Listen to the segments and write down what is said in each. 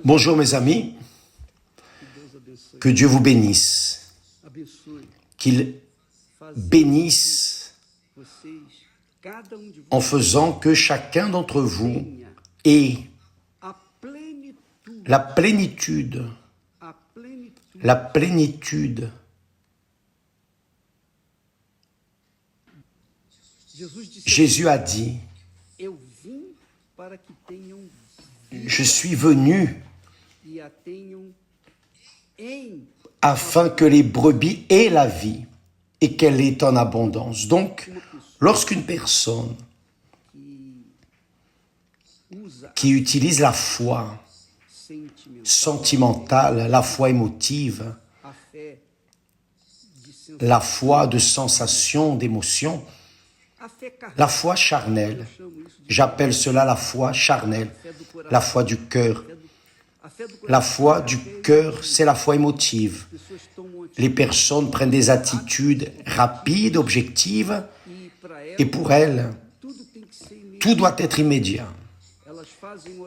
Bonjour mes amis, que Dieu vous bénisse, qu'il bénisse en faisant que chacun d'entre vous ait la plénitude Jésus a dit, je suis venu afin que les brebis aient la vie et qu'elle est en abondance. Donc, lorsqu'une personne qui utilise la foi sentimentale, la foi émotive, la foi de sensation, d'émotion, la foi charnelle, j'appelle cela la foi charnelle, la foi du cœur. La foi du cœur, c'est la foi émotive. Les personnes prennent des attitudes rapides, objectives, et pour elles, tout doit être immédiat.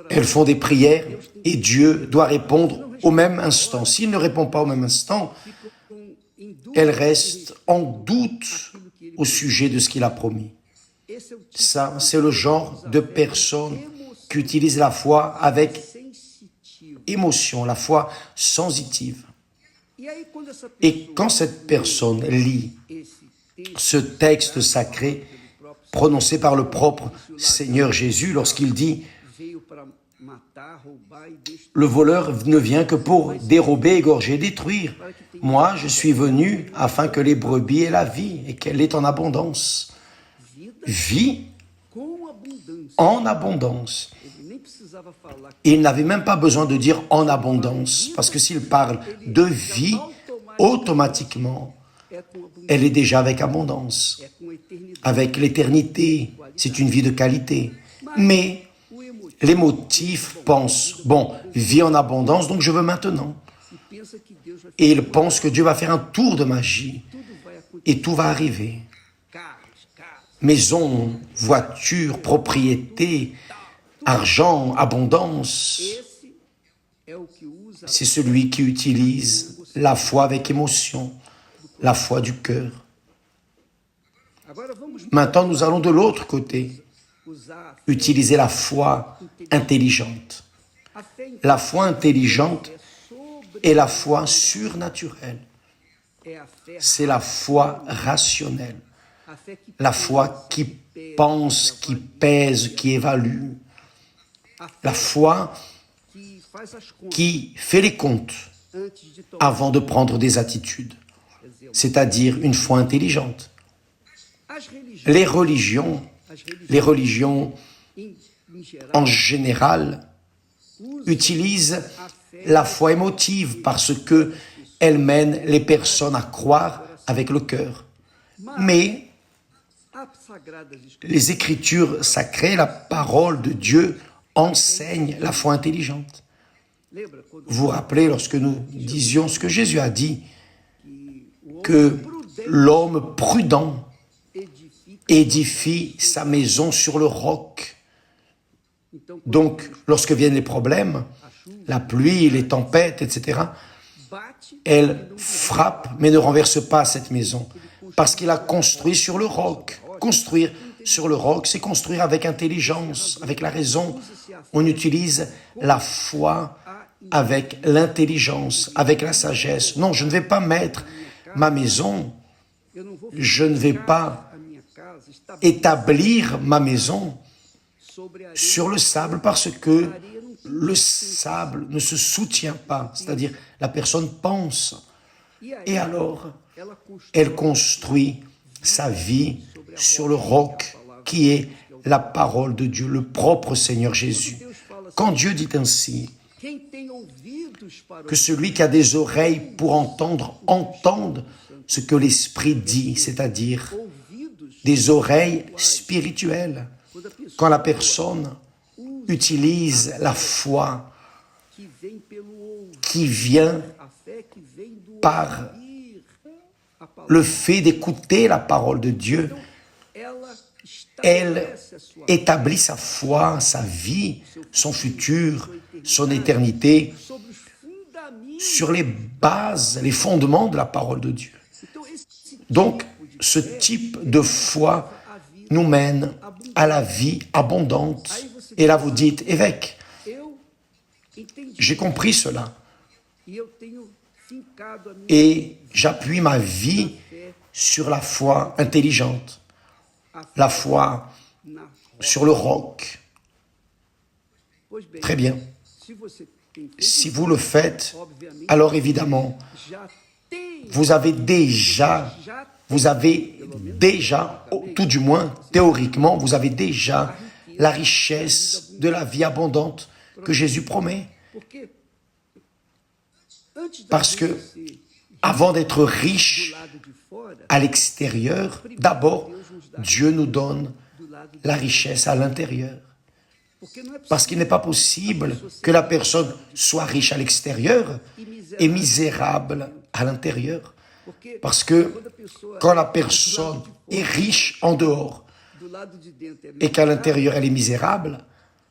Elles font des prières et Dieu doit répondre au même instant. S'il ne répond pas au même instant, elles restent en doute au sujet de ce qu'il a promis. Ça, c'est le genre de personnes qui utilisent la foi avec émotion, la foi sensitive. Et quand cette personne lit ce texte sacré prononcé par le propre Seigneur Jésus lorsqu'il dit « Le voleur ne vient que pour dérober, égorger, détruire. Moi, je suis venu afin que les brebis aient la vie et qu'elle est en abondance. » Vie en abondance. Il n'avait même pas besoin de dire en abondance, parce que s'il parle de vie, automatiquement, elle est déjà avec abondance, avec l'éternité. C'est une vie de qualité. Mais l'émotif pense, bon, vie en abondance, donc je veux maintenant. Et il pense que Dieu va faire un tour de magie et tout va arriver. Maison, voiture, propriété, argent, abondance. C'est celui qui utilise la foi avec émotion, la foi du cœur. Maintenant, nous allons de l'autre côté, utiliser la foi intelligente. La foi intelligente est la foi surnaturelle. C'est la foi rationnelle. La foi qui pense, qui pèse, qui évalue. La foi qui fait les comptes avant de prendre des attitudes, c'est-à-dire une foi intelligente. Les religions en général utilisent la foi émotive parce qu'elles mènent les personnes à croire avec le cœur. Mais les Écritures sacrées, la parole de Dieu enseigne la foi intelligente. Vous vous rappelez lorsque nous disions ce que Jésus a dit, que l'homme prudent édifie sa maison sur le roc. Donc, lorsque viennent les problèmes, la pluie, les tempêtes, etc., elle frappe mais ne renverse pas cette maison parce qu'il a construit sur le roc. Construire sur le roc, c'est construire avec intelligence, avec la raison. On utilise la foi avec l'intelligence, avec la sagesse. Non, je ne vais pas mettre ma maison, je ne vais pas établir ma maison sur le sable parce que le sable ne se soutient pas, c'est-à-dire la personne pense. Et alors, elle construit sa vie sur le roc qui est la parole de Dieu, le propre Seigneur Jésus. Quand Dieu dit ainsi, que celui qui a des oreilles pour entendre, entende ce que l'Esprit dit, c'est-à-dire des oreilles spirituelles. Quand la personne utilise la foi qui vient par le fait d'écouter la parole de Dieu, elle établit sa foi, sa vie, son futur, son éternité sur les bases, les fondements de la parole de Dieu. Donc, ce type de foi nous mène à la vie abondante. Et là, vous dites, évêque, j'ai compris cela. Et j'appuie ma vie sur la foi intelligente, la foi sur le roc. Très bien. Si vous le faites, alors évidemment, vous avez déjà, tout du moins théoriquement, vous avez déjà la richesse de la vie abondante que Jésus promet. Parce que, avant d'être riche à l'extérieur, d'abord, Dieu nous donne la richesse à l'intérieur. Parce qu'il n'est pas possible que la personne soit riche à l'extérieur et misérable à l'intérieur. Parce que quand la personne est riche en dehors et qu'à l'intérieur elle est misérable,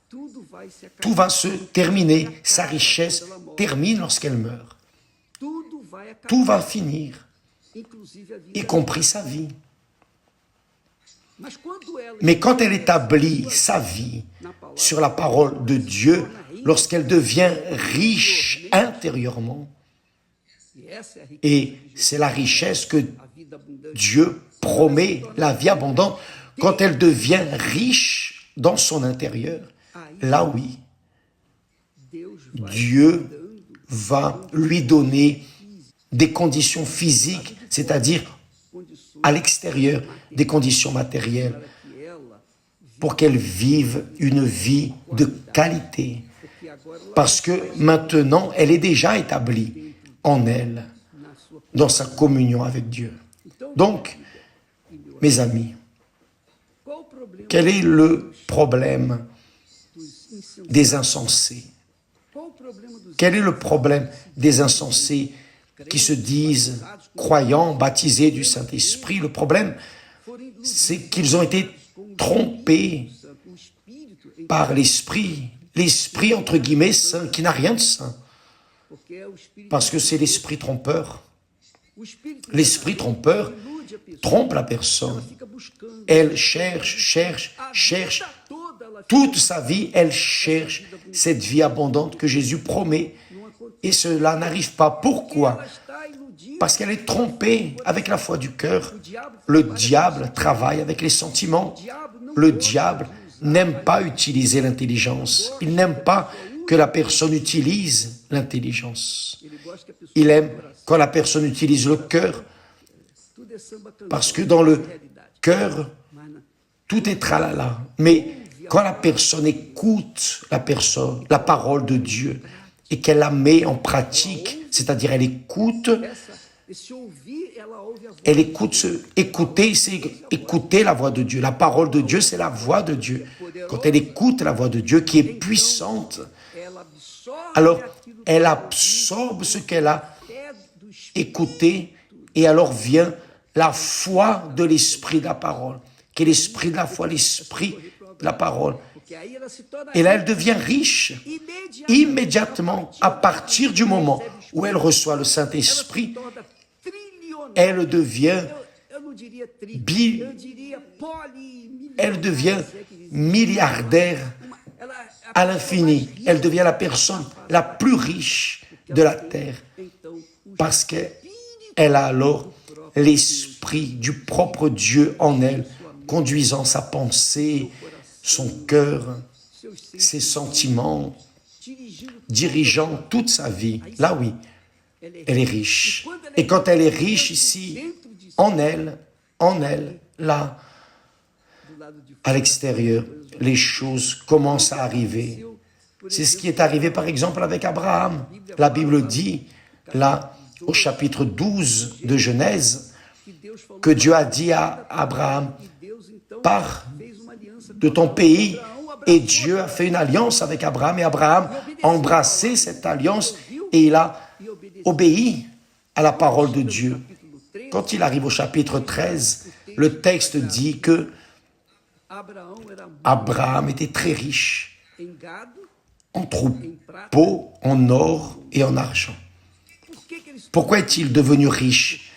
tout va se terminer. Sa richesse termine lorsqu'elle meurt. Tout va finir, y compris sa vie. Mais quand elle établit sa vie sur la parole de Dieu, lorsqu'elle devient riche intérieurement, et c'est la richesse que Dieu promet, la vie abondante, quand elle devient riche dans son intérieur, là oui, Dieu va lui donner des conditions physiques, c'est-à-dire à l'extérieur, des conditions matérielles, pour qu'elle vive une vie de qualité. Parce que maintenant, elle est déjà établie en elle, dans sa communion avec Dieu. Donc, mes amis, quel est le problème des insensés? Quel est le problème des insensés qui se disent croyants, baptisés du Saint-Esprit? Le problème, c'est qu'ils ont été trompés par l'Esprit, l'Esprit entre guillemets saint, qui n'a rien de saint, parce que c'est l'Esprit trompeur. L'Esprit trompeur trompe la personne. Elle cherche, toute sa vie, elle cherche cette vie abondante que Jésus promet. Et cela n'arrive pas. Pourquoi? Parce qu'elle est trompée avec la foi du cœur. Le diable travaille avec les sentiments. Le diable n'aime pas utiliser l'intelligence. Il n'aime pas que la personne utilise l'intelligence. Il aime quand la personne utilise le cœur, parce que dans le cœur, tout est tralala. Mais quand la personne écoute la parole de Dieu, et qu'elle la met en pratique, c'est-à-dire elle écoute, écouter, c'est écouter la voix de Dieu. La parole de Dieu, c'est la voix de Dieu. Quand elle écoute la voix de Dieu qui est puissante, alors elle absorbe ce qu'elle a écouté et alors vient la foi de l'esprit de la parole, qui est l'esprit de la foi, l'esprit de la parole. Et là, elle devient riche immédiatement à partir du moment où elle reçoit le Saint-Esprit. Elle devient milliardaire à l'infini. Elle devient la personne la plus riche de la terre parce qu'elle a alors l'esprit du propre Dieu en elle, conduisant sa pensée, son cœur, ses sentiments, dirigeant toute sa vie. Là, oui, elle est riche. Et quand elle est riche ici, en elle, là, à l'extérieur, les choses commencent à arriver. C'est ce qui est arrivé, par exemple, avec Abraham. La Bible dit, là, au chapitre 12 de Genèse, que Dieu a dit à Abraham, pars de ton pays, et Dieu a fait une alliance avec Abraham, et Abraham a embrassé cette alliance, et il a obéi à la parole de Dieu. Quand il arrive au chapitre 13, le texte dit que Abraham était très riche en troupeaux, en or et en argent. Pourquoi est-il devenu riche?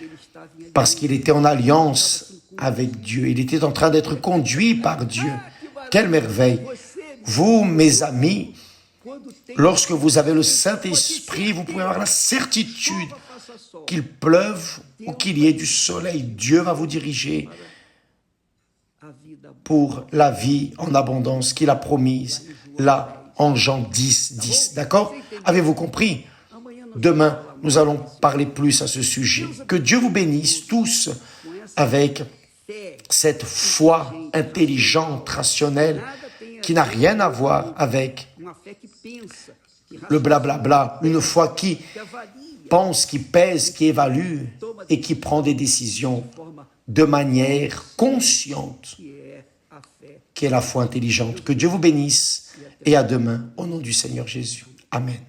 Parce qu'il était en alliance avec Dieu. Il était en train d'être conduit par Dieu. Quelle merveille! Vous, mes amis, lorsque vous avez le Saint-Esprit, vous pouvez avoir la certitude qu'il pleuve ou qu'il y ait du soleil. Dieu va vous diriger pour la vie en abondance qu'il a promise, là, en Jean 10, 10. D'accord? Avez-vous compris? Demain, nous allons parler plus à ce sujet. Que Dieu vous bénisse tous avec cette foi intelligente, rationnelle, qui n'a rien à voir avec le blablabla. Une foi qui pense, qui pèse, qui évalue et qui prend des décisions de manière consciente, qui est la foi intelligente. Que Dieu vous bénisse et à demain, au nom du Seigneur Jésus. Amen.